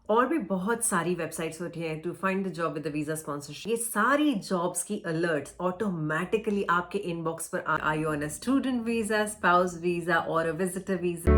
और भी बहुत सारी वेबसाइट्स होती हैं to find the job with the visa sponsorship. ये सारी जॉब्स की अलर्ट्स ऑटोमेटिकली आपके इनबॉक्स पर I on a student visa, spouse visa और a visitor visa.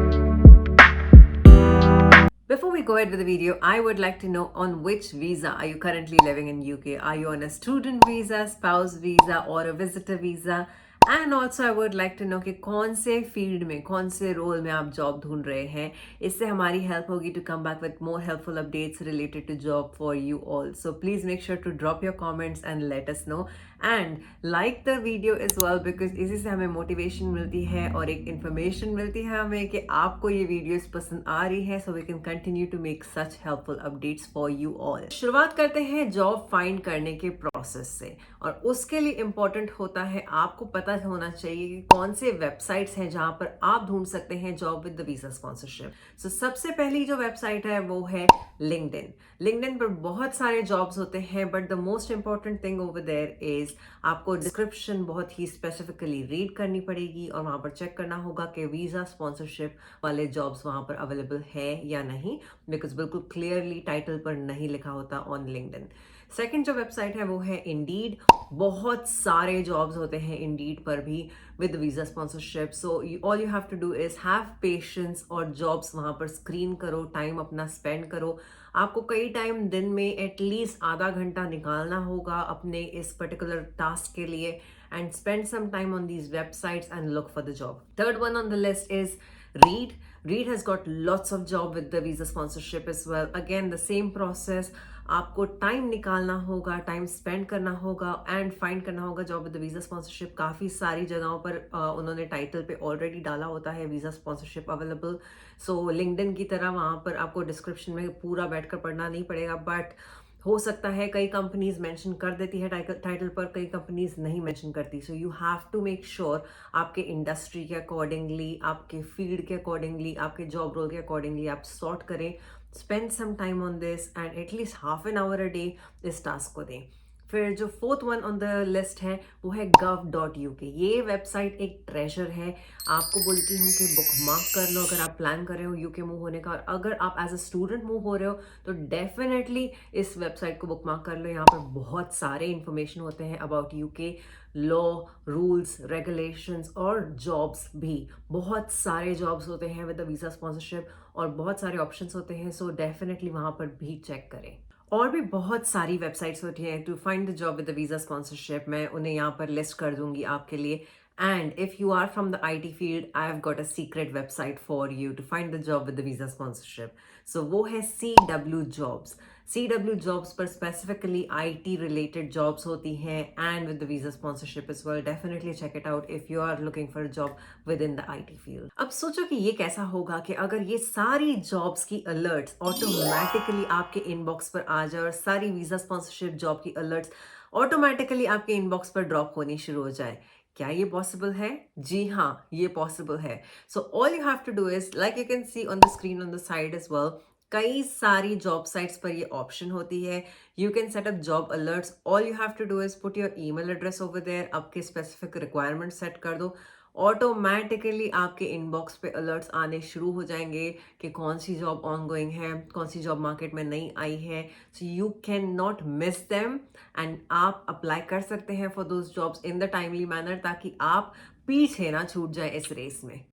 Before we go ahead with the video, I would like to know on which visa are you currently living in UK? Are you on a student visa, spouse visa or a visitor visa? And also I would like to know कि कौन से field में, कौन से role में आप job ढूंढ रहे हैं। इससे हमारी हेल्प होगी to come back with more helpful updates related to job for you all. So please make sure to drop your comments and let us know and like the video as well, because इसी से हमें motivation मिलती है और एक information मिलती है हमें कि आपको ये वीडियोस पसंद आ रही है, so we can continue to make such helpful updates for you all. शुरुआत करते हैं जॉब फाइंड करने के प्रोसेस से, और उसके लिए इंपॉर्टेंट होता है आपको पता होना चाहिए कि कौन से वेबसाइट्स हैं जहां पर आप ढूंढ सकते हैं job with the visa sponsorship. So सबसे पहली जो वेबसाइट है वो है लिंक्डइन। लिंक्डइन पर बहुत सारे जॉब्स होते हैं, but the most important thing over there is आपको डिस्क्रिप्शन बहुत ही स्पेसिफिकली रीड करनी पड़ेगी और वहां पर चेक करना होगा कि वीजा स्पॉन्सरशिप वाले जॉब्स वहां पर अवेलेबल है या नहीं, बिकॉज बिल्कुल क्लियरली टाइटल पर नहीं लिखा होता ऑन लिंक्डइन। सेकेंड जो वेबसाइट है वो है इंडीड। बहुत सारे जॉब्स होते हैं इंडीड पर भी with visa sponsorship. So all you have to do is have patience और जॉब्स वहां पर स्क्रीन करो, टाइम अपना स्पेंड करो। आपको कई टाइम दिन में एटलीस्ट आधा घंटा निकालना होगा अपने इस पर्टिकुलर टास्क के लिए, and spend some time on these websites and look for the job. Third one on the list is Reed. Reed has got lots of job with the visa sponsorship as well. Again, the same process. आपको time निकालना होगा, time spend करना होगा and find करना होगा job with the visa sponsorship. काफ़ी सारी जगहों पर उन्होंने टाइटल पे ऑलरेडी डाला होता है वीजा स्पॉन्सरशिप अवेलेबल। सो लिंक्डइन की तरह वहाँ पर आपको डिस्क्रिप्शन में पूरा बैठकर पढ़ना नहीं पड़ेगा, बट हो सकता है कई कंपनीज मेंशन कर देती है टाइटल पर, कई कंपनीज नहीं मेंशन करती। So you have to make sure आपके इंडस्ट्री के अकॉर्डिंगली, आपके फील्ड के अकॉर्डिंगली, आपके जॉब रोल के अकॉर्डिंगली आप सॉर्ट करें। Spend some time on this and at least half an hour a day इस टास्क को दें। फिर जो fourth one on the list है वो है gov.uk। ये वेबसाइट एक ट्रेजर है। आपको बोलती हूँ कि बुक मार्क कर लो अगर आप प्लान कर रहे हो यूके मूव होने का, और अगर आप एज अ स्टूडेंट मूव हो रहे हो तो डेफिनेटली इस वेबसाइट को बुक मार्क कर लो। यहाँ पर बहुत सारे इंफॉर्मेशन होते हैं about UK law, rules, regulations और जॉब्स भी। बहुत सारे जॉब्स होते हैं विद द वीजा स्पॉन्सरशिप और बहुत सारे ऑप्शंस होते हैं, सो डेफिनेटली वहां पर भी चेक करें। और भी बहुत सारी वेबसाइट्स होती हैं to find the job with the visa sponsorship. मैं उन्हें यहाँ पर लिस्ट कर दूंगी आपके लिए। And if you are from the IT field, I have got a secret website for you to find the job with the visa sponsorship. So वो है CW जॉब्स। CW जॉब्स पर स्पेसिफिकली IT रिलेटेड जॉब्स होती हैं and with the visa sponsorship is well. Definitely check it out if you are looking for a job within the IT field. अब सोचो कि ये कैसा होगा कि अगर ये सारी जॉब्स की अलर्ट्स ऑटोमेटिकली आपके इनबॉक्स पर आ जाए और सारी वीजा स्पॉन्सरशिप जॉब की अलर्ट्स ऑटोमेटिकली आपके इनबॉक्स पर ड्रॉप होनी शुरू हो जाए। क्या ये पॉसिबल है? जी हाँ, ये पॉसिबल है। So all you have to do is, like you can see on the screen on the side as well, कई सारी जॉब साइट्स पर ये ऑप्शन होती है। You can set up job alerts. All you have to do is put your email address over there, आपके specific requirement set कर दो, automatically आपके इनबॉक्स पे अलर्ट्स आने शुरू हो जाएंगे कि कौन सी जॉब ऑन गोइंग है, कौन सी जॉब मार्केट में नई आई है। So you can not miss them and आप अप्लाई कर सकते हैं for those jobs in the timely manner, ताकि आप पीछे ना छूट जाए इस रेस में।